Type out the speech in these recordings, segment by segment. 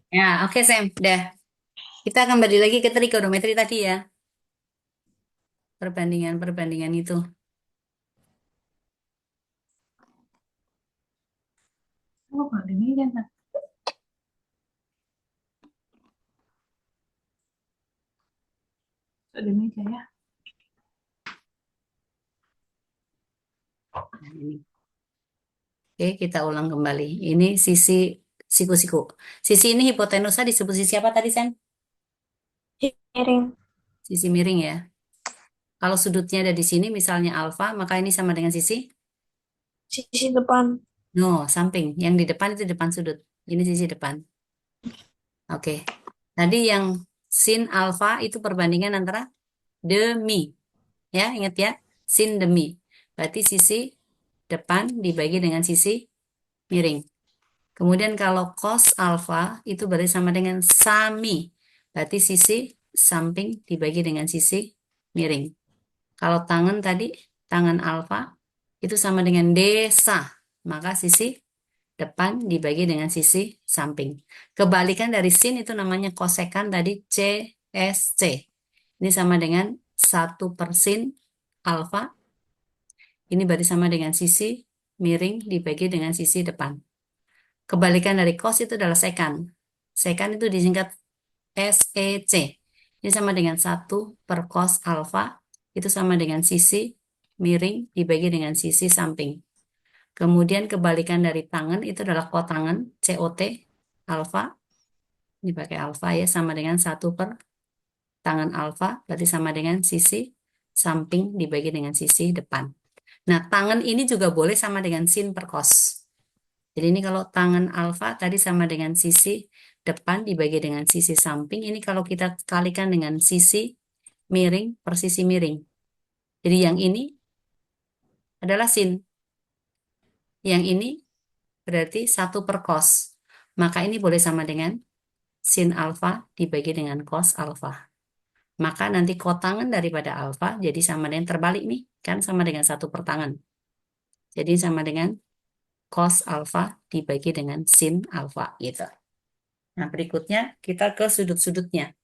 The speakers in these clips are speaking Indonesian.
Ya, oke Sam, udah. Kita kembali lagi ke trigonometri tadi ya, perbandingan-perbandingan itu. Oh, Pak, ini kan ada meja ya. Nah, ini. Oke, kita ulang kembali. Ini sisi siku-siku. Sisi ini hipotenusa disebut sisi apa tadi, Sam? Miring. Sisi miring ya. Kalau sudutnya ada di sini, misalnya alfa, maka ini sama dengan sisi Sisi depan. no, samping. Yang di depan itu depan sudut. Ini sisi depan. Oke. Tadi yang sin alfa itu perbandingan antara demi. Ya, ingat ya. Sin demi. Berarti sisi depan dibagi dengan sisi miring. Kemudian kalau cos alfa itu berarti sama dengan sami. Berarti sisi samping dibagi dengan sisi miring. Kalau tangan tadi, tangan alfa itu sama dengan desa. Maka sisi depan dibagi dengan sisi samping. Kebalikan dari sin itu namanya kosekan tadi CSC. Ini sama dengan 1/sin alfa. Ini berarti sama dengan sisi miring dibagi dengan sisi depan. Kebalikan dari cos itu adalah sekan. Sekan itu disingkat SEC. Ini sama dengan 1/cos alfa. Itu sama dengan sisi miring dibagi dengan sisi samping. Kemudian kebalikan dari tangan itu adalah kotangan, COT, alfa. Ini pakai alfa ya, sama dengan 1/tangan alfa. Berarti sama dengan sisi samping dibagi dengan sisi depan. Nah, tangan ini juga boleh sama dengan sin per cos. Jadi ini kalau tangan alfa tadi sama dengan sisi depan dibagi dengan sisi samping. Ini kalau kita kalikan dengan sisi miring per sisi miring. Jadi yang ini adalah sin. Yang ini berarti 1/cos. Maka ini boleh sama dengan sin alfa dibagi dengan cos alfa. Maka nanti kotangan daripada alfa jadi sama dengan terbalik nih. Kan sama dengan 1/tangan. Jadi sama dengan cos alfa dibagi dengan sin alfa gitu. Nah, berikutnya kita ke sudut-sudutnya.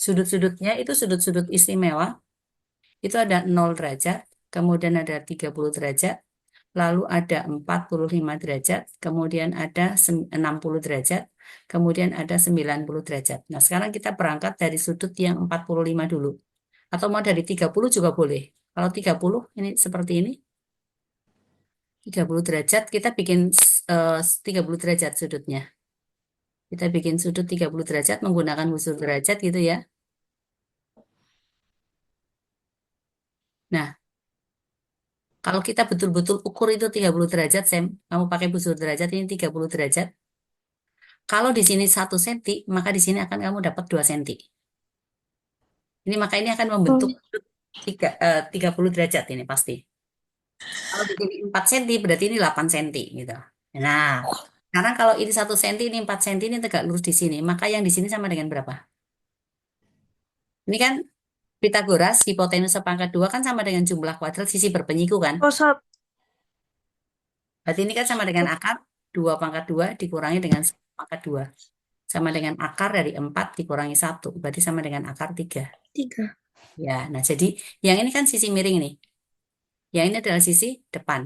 Sudut-sudutnya itu sudut-sudut istimewa. Itu ada 0 derajat, kemudian ada 30 derajat, lalu ada 45 derajat, kemudian ada 60 derajat, kemudian ada 90 derajat. Nah, sekarang kita berangkat dari sudut yang 45 dulu. Atau mau dari 30 juga boleh. Kalau 30 ini seperti ini, 30 derajat, kita bikin 30 derajat sudutnya. Kita bikin sudut 30 derajat menggunakan busur derajat gitu ya. Nah, kalau kita betul-betul ukur itu 30 derajat, Sam, kamu pakai busur derajat ini 30 derajat. Kalau di sini 1 senti, maka di sini akan kamu dapat 2 senti. Ini maka ini akan membentuk Oh, 30 derajat ini pasti. Kalau di sini 4 senti, berarti ini 8 senti gitu. Nah, sekarang kalau ini 1 senti, ini 4 senti, ini tegak lurus di sini. Maka yang di sini sama dengan berapa? Ini kan Pitagoras, hipotenusa pangkat 2 kan sama dengan jumlah kuadrat sisi berpenyiku kan? satu. Berarti ini kan sama dengan akar 2/2 dikurangi dengan 1/2. Sama dengan akar dari 4 dikurangi 1. Berarti sama dengan akar 3. Tiga. Ya, nah jadi yang ini kan sisi miring nih. Yang ini adalah sisi depan.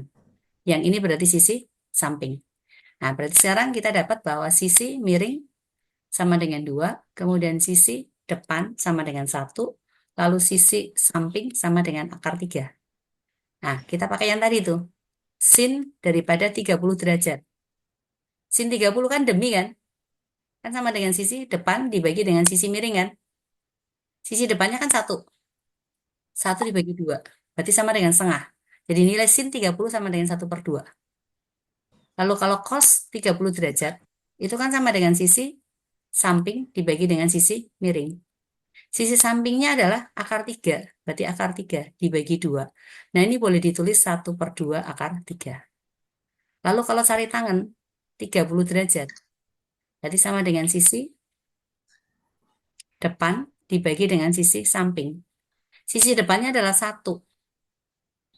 Yang ini berarti sisi samping. Nah, berarti sekarang kita dapat bahwa sisi miring sama dengan 2. Kemudian sisi depan sama dengan 1. Lalu sisi samping sama dengan akar 3. Nah, kita pakai yang tadi tuh. Sin daripada 30 derajat. Sin 30 kan demi kan? Kan sama dengan sisi depan dibagi dengan sisi miring kan? Sisi depannya kan 1. 1 dibagi 2. Berarti sama dengan setengah. Jadi nilai sin 30 sama dengan 1/2. Lalu kalau cos 30 derajat, itu kan sama dengan sisi samping dibagi dengan sisi miring. Sisi sampingnya adalah akar 3. Berarti akar 3 dibagi 2. Nah ini boleh ditulis 1/2 akar 3. Lalu kalau cari tangan, 30 derajat. Berarti sama dengan sisi depan dibagi dengan sisi samping. Sisi depannya adalah 1.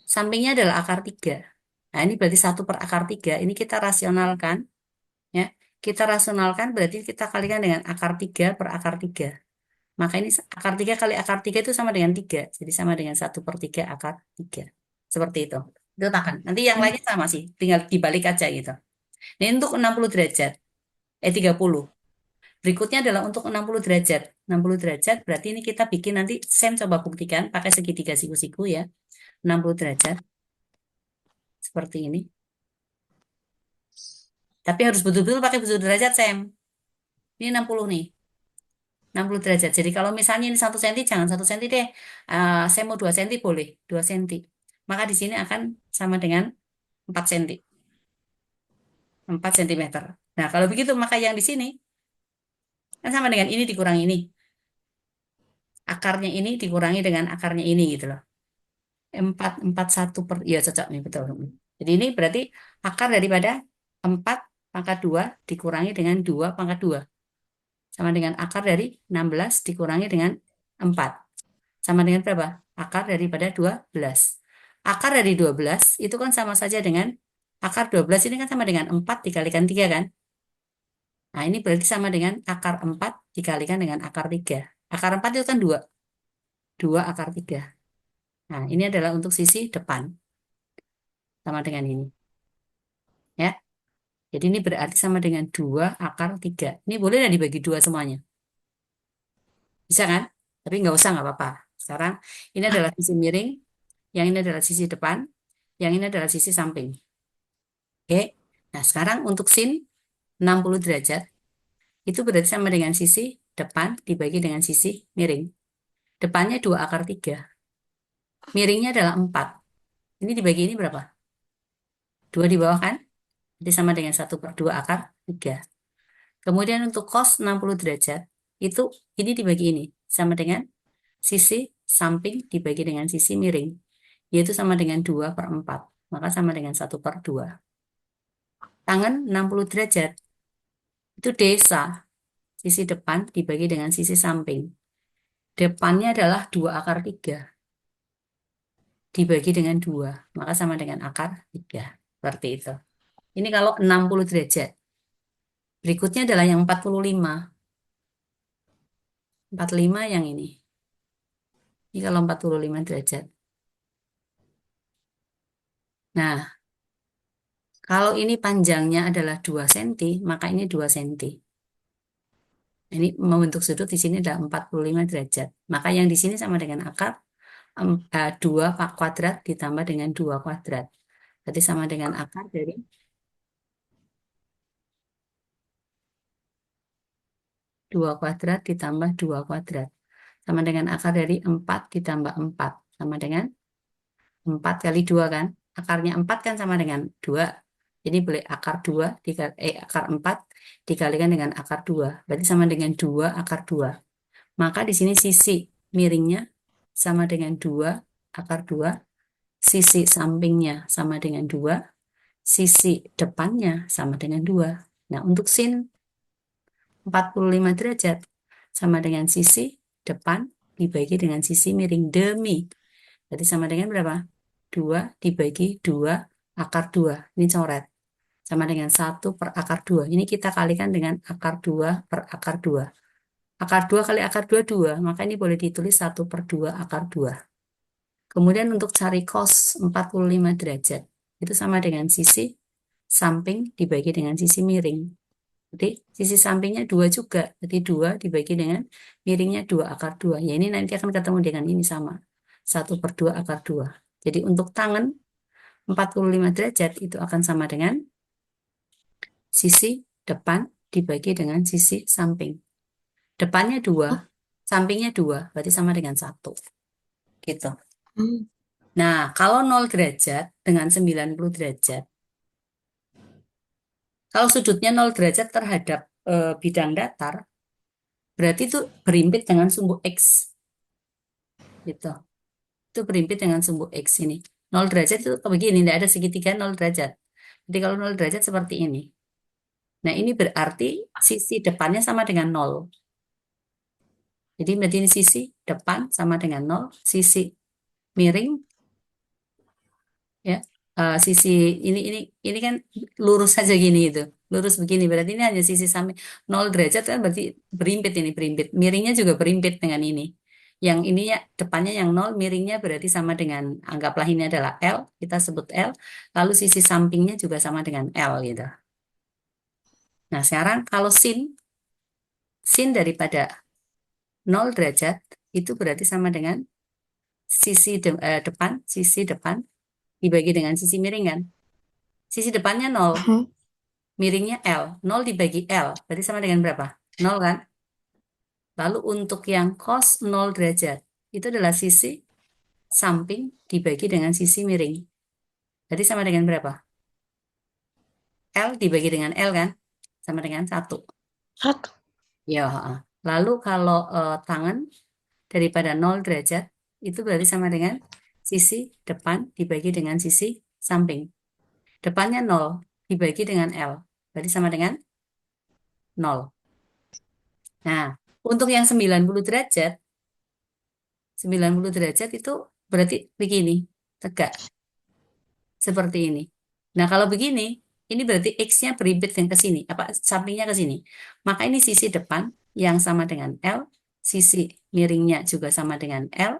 Sampingnya adalah akar 3. Nah, ini berarti 1/akar 3. Ini kita rasionalkan. Ya. kita rasionalkan berarti kita kalikan dengan akar 3 per akar 3. Maka ini akar 3 kali akar 3 itu sama dengan 3. Jadi sama dengan 1/3 akar 3. Seperti itu. Itu takkan. Nanti yang Hmm. lainnya sama sih. Tinggal dibalik aja gitu. Ini untuk 60 derajat. 30. Berikutnya adalah untuk 60 derajat. 60 derajat berarti ini kita bikin nanti Sam coba buktikan pakai segitiga siku-siku ya. 60 derajat. Seperti ini. Tapi harus betul-betul pakai betul derajat Sam. Ini 60 nih. 60 derajat. Jadi kalau misalnya ini 1 cm, jangan 1 cm deh. Saya mau 2 cm boleh. 2 cm. Maka di sini akan sama dengan 4 cm. 4 cm. Nah, kalau begitu maka yang di sini kan sama dengan ini dikurangi ini. Akarnya ini dikurangi dengan akarnya ini gitu loh. 4 1 per, ya cocok nih, betul. Jadi ini berarti akar daripada 4 pangkat 2 dikurangi dengan 2 pangkat 2. Sama dengan akar dari 16 dikurangi dengan 4. Sama dengan berapa? Akar daripada 12. Akar dari 12 itu kan sama saja dengan akar 12 ini kan sama dengan 4 dikalikan 3 kan? Nah, ini berarti sama dengan akar 4 dikalikan dengan akar 3. Akar 4 itu kan 2. 2 akar 3. Nah, ini adalah untuk sisi depan. Sama dengan ini. Ya. Jadi ini berarti sama dengan 2 akar 3. Ini boleh nggak dibagi 2 semuanya? Bisa kan? Tapi nggak usah, nggak apa-apa. Sekarang ini adalah sisi miring, yang ini adalah sisi depan, yang ini adalah sisi samping. Oke. Nah, sekarang untuk sin 60 derajat, itu berarti sama dengan sisi depan dibagi dengan sisi miring. Depannya 2 akar 3. Miringnya adalah 4. Ini dibagi ini berapa? 2 di bawah kan? Jadi sama dengan 1/2 akar 3. Kemudian untuk cos 60 derajat, itu ini dibagi ini. Sama dengan sisi samping dibagi dengan sisi miring. Yaitu sama dengan 2/4. Maka sama dengan 1/2. Tangan 60 derajat. Itu desa. Sisi depan dibagi dengan sisi samping. Depannya adalah 2 akar 3. Dibagi dengan 2. Maka sama dengan akar 3. Seperti itu. Ini kalau 60 derajat. Berikutnya adalah yang 45. 45 yang ini. Ini kalau 45 derajat. Nah, kalau ini panjangnya adalah 2 cm, maka ini 2 cm. Ini membentuk sudut di sini adalah 45 derajat. Maka yang di sini sama dengan akar 2 kuadrat ditambah dengan 2 kuadrat. Berarti sama dengan akar dari 2 kuadrat ditambah 2 kuadrat. Sama dengan akar dari 4 ditambah 4. Sama dengan 4 kali 2 kan? Akarnya 4 kan sama dengan 2. Jadi boleh akar 2, akar 4 dikalikan dengan akar 2. Berarti sama dengan 2 akar 2. Maka di sini sisi miringnya sama dengan 2 akar 2. Sisi sampingnya sama dengan 2. Sisi depannya sama dengan 2. Nah, untuk sin 45 derajat sama dengan sisi depan dibagi dengan sisi miring demi. Berarti sama dengan berapa? 2 dibagi 2 akar 2. Ini coret. Sama dengan 1 per akar 2. Ini kita kalikan dengan akar 2 per akar 2. Akar 2 kali akar 2, 2. Maka ini boleh ditulis 1/2 akar 2. Kemudian untuk cari cos 45 derajat. Itu sama dengan sisi samping dibagi dengan sisi miring. Jadi sisi sampingnya 2 juga. Jadi 2 dibagi dengan miringnya 2 akar 2. Ya ini nanti akan ketemu dengan ini sama. 1/2 akar 2. Jadi untuk tangan 45 derajat itu akan sama dengan sisi depan dibagi dengan sisi samping. Depannya 2, sampingnya 2, berarti sama dengan 1. Gitu. Hmm. Nah, kalau 0 derajat dengan 90 derajat, kalau sudutnya 0 derajat terhadap bidang datar, berarti itu berimpit dengan sumbu X. Gitu. Itu berimpit dengan sumbu X ini. 0 derajat itu begini, tidak ada segitiga 0 derajat. Jadi kalau 0 derajat seperti ini. Nah, ini berarti sisi depannya sama dengan 0. Jadi berarti ini sisi depan sama dengan 0, sisi miring ya. Sisi ini kan lurus saja gini itu. lurus begini. Berarti ini hanya sisi samping 0 derajat kan berarti berimpit ini, berimpit. Miringnya juga berimpit dengan ini. Yang ini ya depannya yang 0, miringnya berarti sama dengan, anggaplah ini adalah L, kita sebut L. Lalu sisi sampingnya juga sama dengan L gitu. Nah, sekarang kalau sin daripada 0 derajat itu berarti sama dengan sisi depan dibagi dengan sisi miring kan. Sisi depannya 0, Mhm. miringnya L. 0 dibagi L, berarti sama dengan berapa? 0 kan? Lalu untuk yang cos 0 derajat, itu adalah sisi samping dibagi dengan sisi miring. Berarti sama dengan berapa? L dibagi dengan L kan? Sama dengan 1. 1. Ya, heeh. Lalu kalau tangan daripada 0 derajat, itu berarti sama dengan sisi depan dibagi dengan sisi samping. Depannya 0 dibagi dengan L, berarti sama dengan 0. Nah, untuk yang 90 derajat itu berarti begini, tegak, seperti ini. Nah, kalau begini, ini berarti X-nya berimpit yang ke sini, apa sampingnya ke sini. Maka ini sisi depan yang sama dengan L, sisi miringnya juga sama dengan L,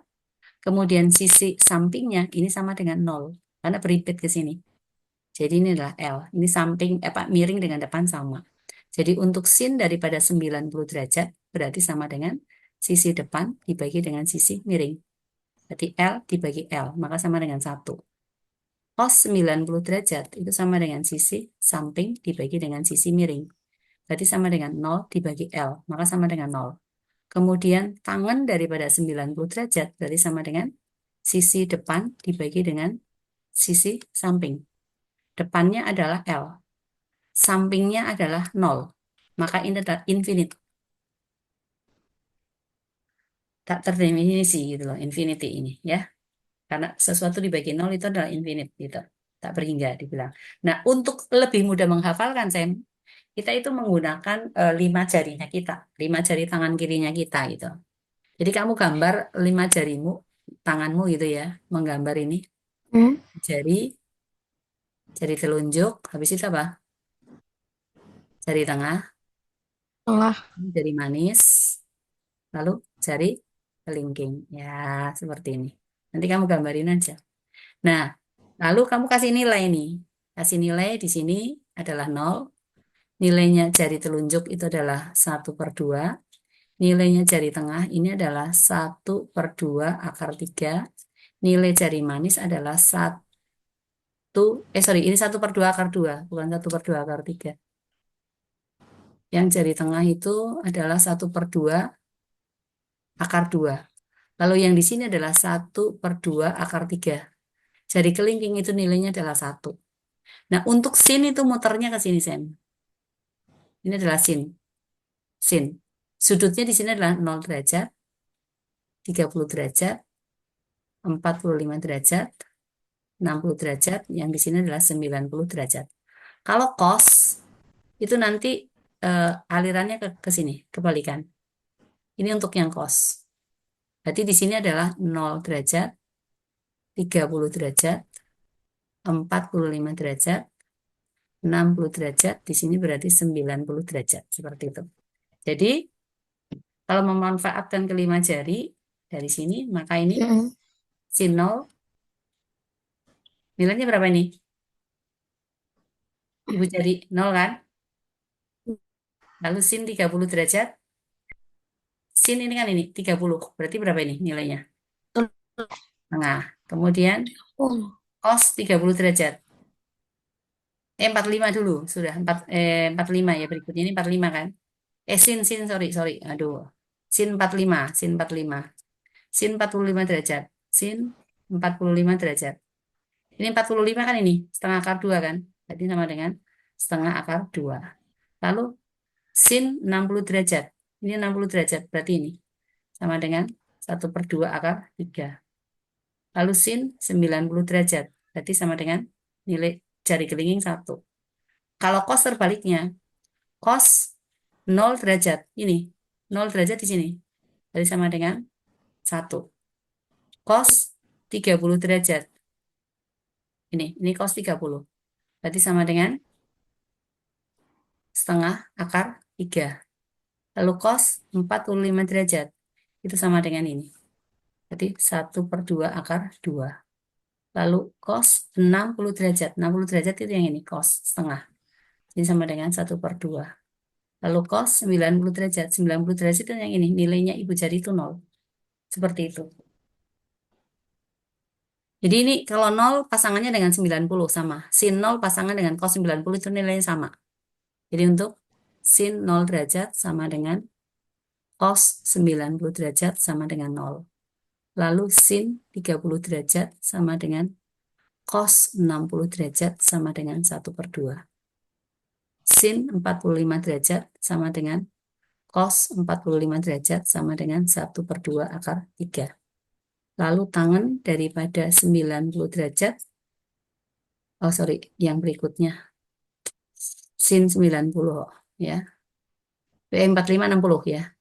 kemudian sisi sampingnya ini sama dengan 0, karena berimpit ke sini. Jadi ini adalah L, ini samping, apa miring dengan depan sama. Jadi untuk sin daripada 90 derajat berarti sama dengan sisi depan dibagi dengan sisi miring. Berarti L dibagi L, maka sama dengan 1. Cos 90 derajat itu sama dengan sisi samping dibagi dengan sisi miring. Berarti sama dengan 0 dibagi L, maka sama dengan 0. Kemudian tangan daripada 90 derajat berarti sama dengan sisi depan dibagi dengan sisi samping. Depannya adalah L, sampingnya adalah 0. Maka ini adalah infinite. Tak terdefinisi gitu loh, infinity ini ya. Karena sesuatu dibagi 0 itu adalah infinite gitu. Tak berhingga dibilang. Nah, untuk lebih mudah menghafalkan, Sam, kita itu menggunakan 5 jarinya kita, 5 jari tangan kirinya kita gitu. Jadi kamu gambar 5 jarimu, tanganmu gitu ya, menggambar ini Hmm. jari, jari telunjuk, habis itu apa? Jari tengah, Tengah. jari manis, lalu jari kelingking. Ya, seperti ini. Nanti kamu gambarin aja. Nah, lalu kamu kasih nilai nih. Kasih nilai di sini adalah 0. Nilainya jari telunjuk itu adalah 1/2. Nilainya jari tengah ini adalah 1/2 akar 3. Nilai jari manis adalah ini 1/2 akar 2, bukan 1/2 akar 3. Yang jari tengah itu adalah 1/2 akar 2. Lalu yang di sini adalah 1/2 akar 3. Jari kelingking itu nilainya adalah 1. Nah, untuk sin itu muternya ke sini, Sam. Ini adalah sin. Sin. Sudutnya di sini adalah 0 derajat, 30 derajat, 45 derajat, 60 derajat, yang di sini adalah 90 derajat. Kalau cos, itu nanti alirannya ke sini, kebalikan. Ini untuk yang cos. Berarti di sini adalah 0 derajat, 30 derajat, 45 derajat, 60 derajat, di sini berarti 90 derajat. Seperti itu. Jadi, kalau memanfaatkan kelima jari dari sini, maka ini Hmm. sin 0, nilainya berapa ini? Ibu cari 0 kan? Lalu sin 30 derajat. Sin ini kan ini 30. Berarti berapa ini nilainya? Tengah. Kemudian Oh. cos 30 derajat. 45 dulu. Sudah 45 ya, berikutnya ini 45 kan? Sin sorry sorry. Aduh. Sin 45, sin 45. Sin 45 derajat. Sin 45 derajat. Ini 45 kan ini, setengah akar 2 kan? Jadi sama dengan setengah akar 2. Lalu sin 60 derajat. Ini 60 derajat, berarti ini sama dengan 1/2 akar 3. Lalu sin 90 derajat, berarti sama dengan nilai jari kelingking 1. Kalau cos terbaliknya, cos 0 derajat, ini 0 derajat di sini, berarti sama dengan 1. Cos 30 derajat, ini cos 30, berarti sama dengan setengah akar 3. Lalu cos 45 derajat. Itu sama dengan ini. Jadi 1/2 akar 2. Lalu cos 60 derajat. 60 derajat itu yang ini, cos setengah. Jadi sama dengan 1/2. Lalu cos 90 derajat. 90 derajat itu yang ini, nilainya ibu jari itu 0. Seperti itu. Jadi ini kalau 0 pasangannya dengan 90 sama. Sin 0 pasangan dengan cos 90 itu nilainya sama. Jadi untuk sin 0 derajat sama dengan cos 90 derajat sama dengan 0. Lalu sin 30 derajat sama dengan cos 60 derajat sama dengan 1/2. Sin 45 derajat sama dengan cos 45 derajat sama dengan 1/2 akar 3. Lalu tangen daripada 90 derajat, oh sorry, yang berikutnya, sin 90 ya, 45 60 ya.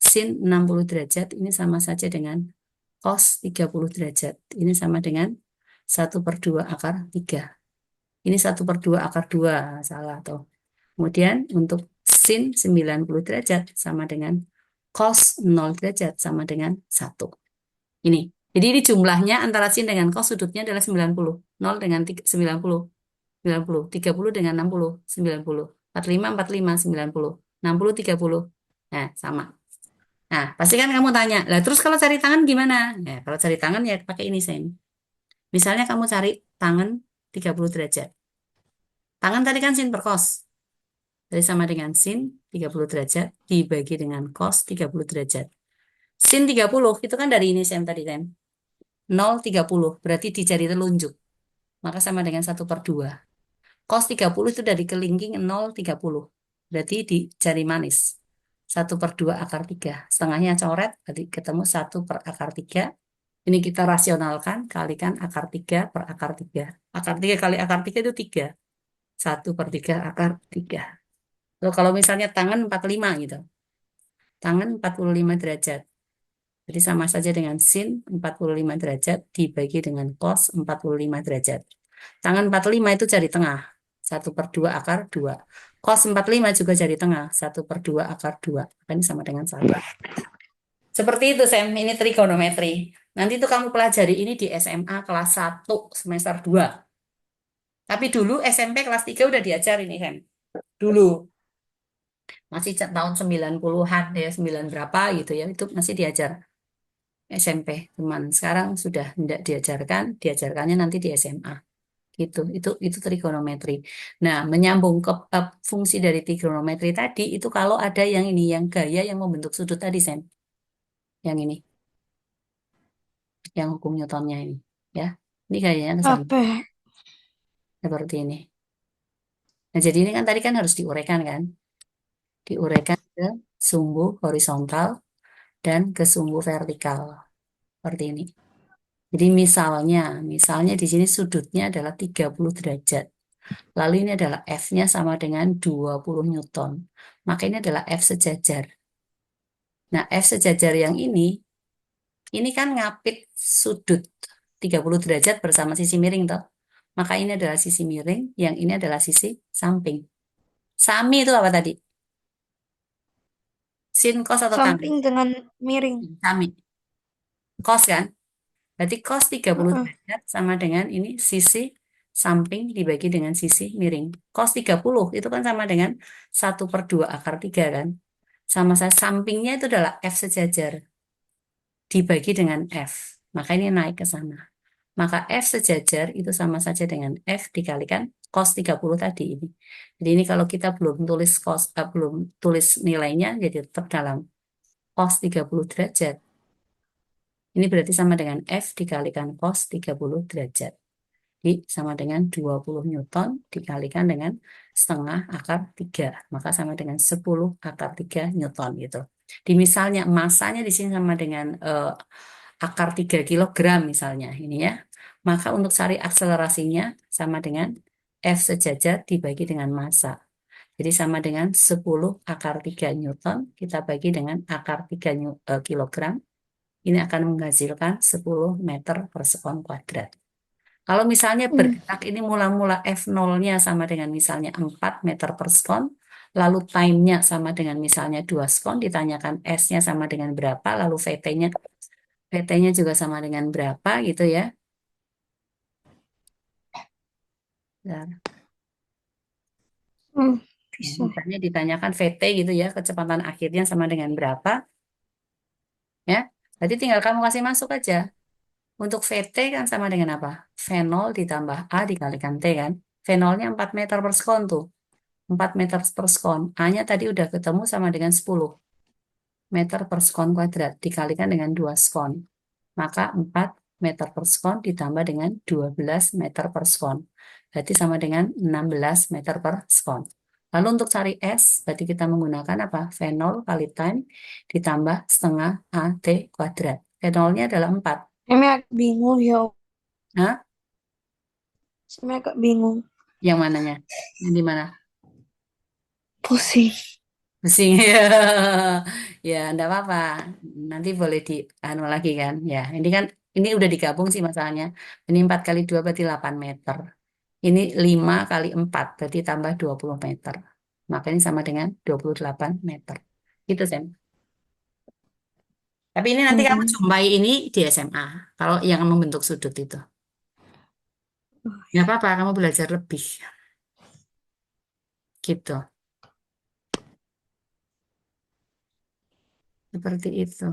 Sin 60 derajat ini sama saja dengan cos 30 derajat. Ini sama dengan 1/2 akar 3. Ini 1/2 akar 2, salah tuh. Kemudian untuk sin 90 derajat sama dengan cos 0 derajat sama dengan 1. Ini. Jadi ini jumlahnya antara sin dengan cos sudutnya adalah 90. 0 dengan 90. 90. 30 dengan 60. 90. 45, 45, 90. 60, 30. Nah, sama. Nah, pasti kan kamu tanya, lah terus kalau cari tangan gimana? Nah, kalau cari tangan ya pakai ini, Sen. Misalnya kamu cari tangan 30 derajat. Tangan tadi kan sin per cos. Jadi sama dengan sin 30 derajat dibagi dengan cos 30 derajat. Sin 30 itu kan dari ini Sen tadi kan. 0, 30 berarti di jari telunjuk. Maka sama dengan 1/2. Cos 30 itu dari kelingking 0, 30. Berarti di jari manis. 1/2 akar 3. Setengahnya coret, berarti ketemu 1 per akar 3. Ini kita rasionalkan, kalikan akar 3 per akar 3. Akar 3 kali akar 3 itu 3. 1/3 akar 3. Lalu kalau misalnya tangan 45 gitu. Tangan 45 derajat. Jadi sama saja dengan sin 45 derajat dibagi dengan cos 45 derajat. Tangan 45 itu jari tengah. 1/2 akar 2. Cos 45 juga jari tengah. 1/2 akar 2. Ini sama dengan 1. Seperti itu, Sam. Ini trigonometri. Nanti itu kamu pelajari ini di SMA kelas 1 semester 2. Tapi dulu SMP kelas 3 udah diajar ini, Sam. Dulu. Masih tahun 90-an ya, 9 berapa gitu ya. Itu masih diajar SMP. Teman sekarang sudah tidak diajarkan, diajarkannya nanti di SMA. Gitu. Itu trigonometri. Nah, menyambung ke fungsi dari trigonometri tadi itu kalau ada yang ini, yang gaya yang membentuk sudut tadi, Sam. Yang ini, yang hukum Newtonnya ini, ya. Ini gayanya ke sana, Apa ya? seperti ini. Nah, jadi ini kan tadi kan harus diuraikan kan? Diuraikan ke sumbu horizontal dan ke sumbu vertikal. Seperti ini. Jadi misalnya di sini sudutnya adalah 30 derajat. Lalu ini adalah F-nya sama dengan 20 Newton. Maka ini adalah F sejajar. Nah, F sejajar yang ini kan ngapit sudut 30 derajat bersama sisi miring toh. Maka ini adalah sisi miring, yang ini adalah sisi samping. Sami itu apa tadi? Sin, cos atau tan? Samping dengan miring. Sami. Cos kan? Berarti cos 30 Heeh. derajat sama dengan ini sisi samping dibagi dengan sisi miring. Cos 30 itu kan sama dengan 1/2 akar 3 kan? Sama saya sampingnya itu adalah F sejajar dibagi dengan F. Maka ini naik ke sana. Maka F sejajar itu sama saja dengan F dikalikan cos 30 tadi ini. Jadi ini kalau kita belum tulis belum tulis nilainya, jadi tetap dalam cos 30 derajat. Ini berarti sama dengan F dikalikan cos 30 derajat. Jadi sama dengan 20 Newton dikalikan dengan setengah akar 3. Maka sama dengan 10 akar 3 Newton gitu. Di misalnya masanya di sini sama dengan akar 3 kilogram misalnya ini ya. Maka untuk cari akselerasinya sama dengan F sejajar dibagi dengan massa. Jadi sama dengan 10 akar 3 Newton kita bagi dengan akar 3 kilogram. Ini akan menghasilkan 10 meter per sekon kuadrat. Kalau misalnya Hmm. bergerak ini mula-mula F0-nya sama dengan misalnya 4 meter per sekon, lalu time-nya sama dengan misalnya 2 skon, ditanyakan S-nya sama dengan berapa, lalu VT-nya juga sama dengan berapa gitu ya. Nah, Bisa. misalnya ditanyakan VT gitu ya, kecepatan akhirnya sama dengan berapa ya. Berarti tinggal kamu kasih masuk aja. Untuk VT kan sama dengan apa? V0 ditambah A dikalikan T kan. V0-nya 4 meter per sekon tuh. 4 meter per sekon. A-nya tadi udah ketemu sama dengan 10 meter per sekon kuadrat dikalikan dengan 2 skon. Maka 4 meter per sekon ditambah dengan 12 meter per sekon. Berarti sama dengan 16 meter per sekon. Lalu untuk cari S, berarti kita menggunakan apa? V0 kali time ditambah setengah AT kuadrat. V0-nya adalah 4. Ini agak bingung ya. Hah? Saya agak bingung. Yang mananya? Yang di mana? Pusing. Pusing ya. Ya, enggak apa-apa. Nanti boleh di anu lagi kan. Ya, ini kan ini udah digabung sih masalahnya. Ini 4 kali 2 berarti 8 meter. Ini 5 kali 4 berarti tambah 20 meter. Maka ini sama dengan 28 meter. Gitu, Sam. Tapi ini nanti kamu Hmm. jumpai ini di SMA. Kalau yang membentuk sudut itu. Nggak apa-apa, kamu belajar lebih. Gitu. Seperti itu.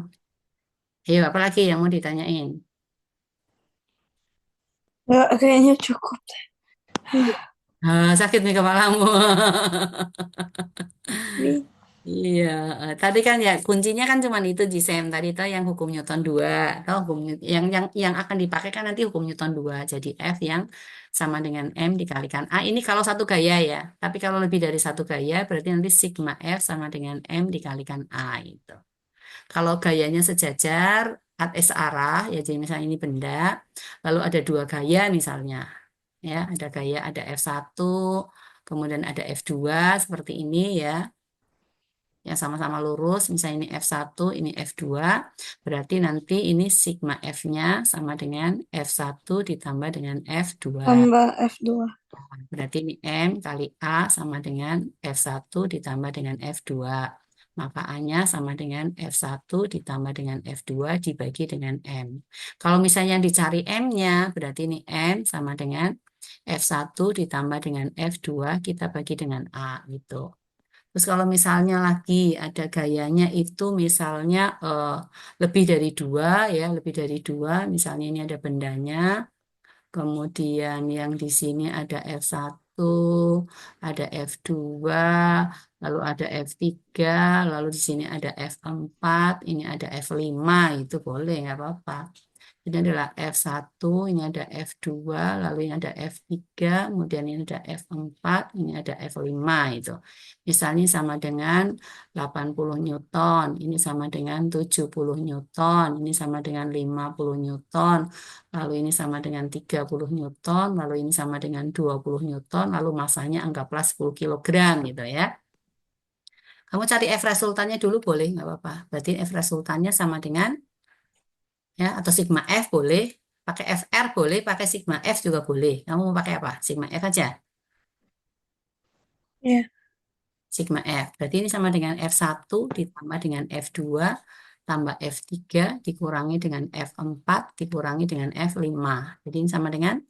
Ayo, apalagi yang mau ditanyain? Nggak, kayaknya cukup. Sakit nih kepalamu. Ini. Iya, tadi kan ya kuncinya kan cuma itu Gisem. Tadi itu yang hukum Newton 2 atau yang akan dipakai kan nanti hukum Newton 2. Jadi F yang sama dengan M dikalikan A. Ini kalau satu gaya ya. Tapi kalau lebih dari satu gaya berarti nanti sigma F sama dengan M dikalikan A itu. Kalau gayanya sejajar, searah ya jadi misalnya ini benda, lalu ada dua gaya misalnya. Ya, ada gaya ada F1, kemudian ada F2 seperti ini ya yang sama-sama lurus, misalnya ini F1, ini F2, berarti nanti ini sigma F-nya sama dengan F1 ditambah dengan F2. Tambah F2. Berarti ini M kali A sama dengan F1 ditambah dengan F2. Maka A-nya sama dengan F1 ditambah dengan F2 dibagi dengan M. Kalau misalnya yang dicari M-nya, berarti ini M sama dengan F1 ditambah dengan F2, kita bagi dengan A gitu. Terus kalau misalnya lagi ada gayanya itu misalnya lebih dari dua ya, lebih dari dua. Misalnya ini ada bendanya, kemudian yang di sini ada F1, ada F2, lalu ada F3, lalu di sini ada F4, ini ada F5, itu boleh nggak apa-apa. Ini adalah F1, ini ada F2, lalu ini ada F3, kemudian ini ada F4, ini ada F5 itu. Misalnya sama dengan 80 Newton, ini sama dengan 70 Newton, ini sama dengan 50 Newton, lalu ini sama dengan 30 Newton, lalu ini sama dengan 20 Newton, lalu masanya anggaplah 10 kilogram gitu ya. Kamu cari F resultannya dulu boleh, nggak apa-apa. Berarti F resultannya sama dengan ya atau sigma F boleh, pakai FR boleh, pakai sigma F juga boleh. Kamu mau pakai apa? Sigma F aja, Ya. sigma F. Berarti ini sama dengan F1 ditambah dengan F2 tambah F3 dikurangi dengan F4 dikurangi dengan F5. Jadi ini sama dengan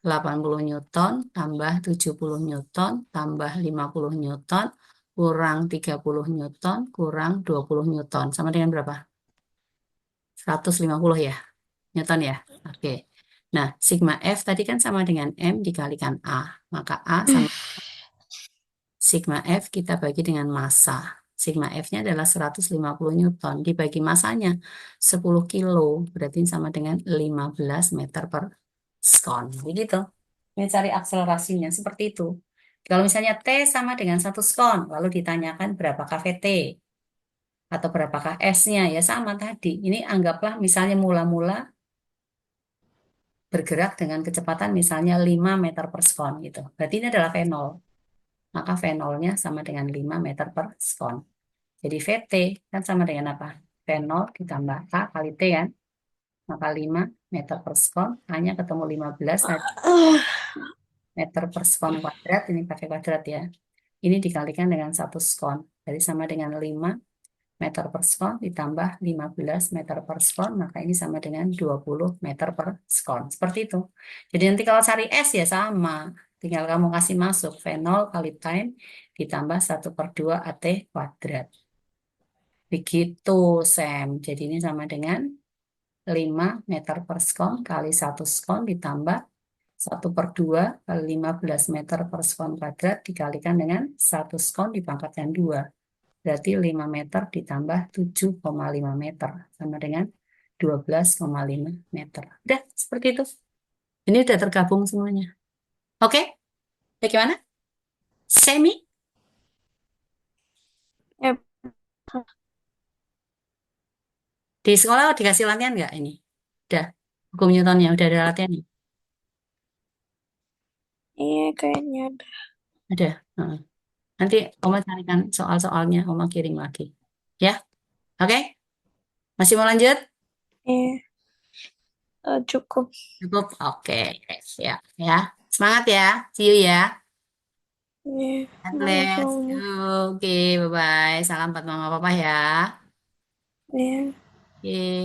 80 Newton tambah 70 Newton tambah 50 Newton kurang 30 Newton kurang 20 Newton. Sama dengan berapa? 150 ya? Newton ya? Oke. Nah, sigma F tadi kan sama dengan M dikalikan A. Maka A sama sigma F kita bagi dengan massa. Sigma F-nya adalah 150 Newton. Dibagi massanya 10 kilo. Berarti sama dengan 15 meter per sekon. Begitu. Ini cari akselerasinya seperti itu. Kalau misalnya T sama dengan 1 skon, lalu ditanyakan berapakah VT atau berapakah S-nya, ya sama tadi. Ini anggaplah misalnya mula-mula bergerak dengan kecepatan misalnya 5 meter per sekon gitu. Berarti ini adalah V0. Maka V0-nya sama dengan 5 meter per sekon. Jadi VT kan sama dengan apa? V0 ditambah A kali T kan. Maka 5 meter per sekon. A-nya ketemu 15 tadi. Meter per sekon kuadrat. Ini pakai kuadrat ya. Ini dikalikan dengan 1 skon. Jadi sama dengan 5 meter per skon ditambah 15 meter per skon, maka ini sama dengan 20 meter per skon. Seperti itu. Jadi nanti kalau cari S ya sama. Tinggal kamu kasih masuk V0 kali time ditambah 1/2 AT kuadrat. Begitu, Sam. Jadi ini sama dengan 5 meter per skon kali 1 skon ditambah 1/2 kali 15 meter per skon kuadrat dikalikan dengan 1 skon dipangkatkan 2. Berarti 5 meter ditambah 7,5 meter. Sama dengan 12,5 meter. Udah, seperti itu. Ini udah tergabung semuanya. Oke? Bagaimana? Semi? Ya, Di sekolah dikasih latihan nggak ini? Udah. Hukum Newtonnya udah ada latihannya? iya kayaknya ada. Ada. Heeh. Nanti Oma carikan soal-soalnya, Oma kirim lagi. Ya? Oke? Masih mau lanjut? Iya, cukup. Cukup? Oke. Ya. Ya. Semangat ya. See you ya. Iya, God bless. sama-sama. Oke, bye-bye. Salam buat mama papa ya. Iya. Oke.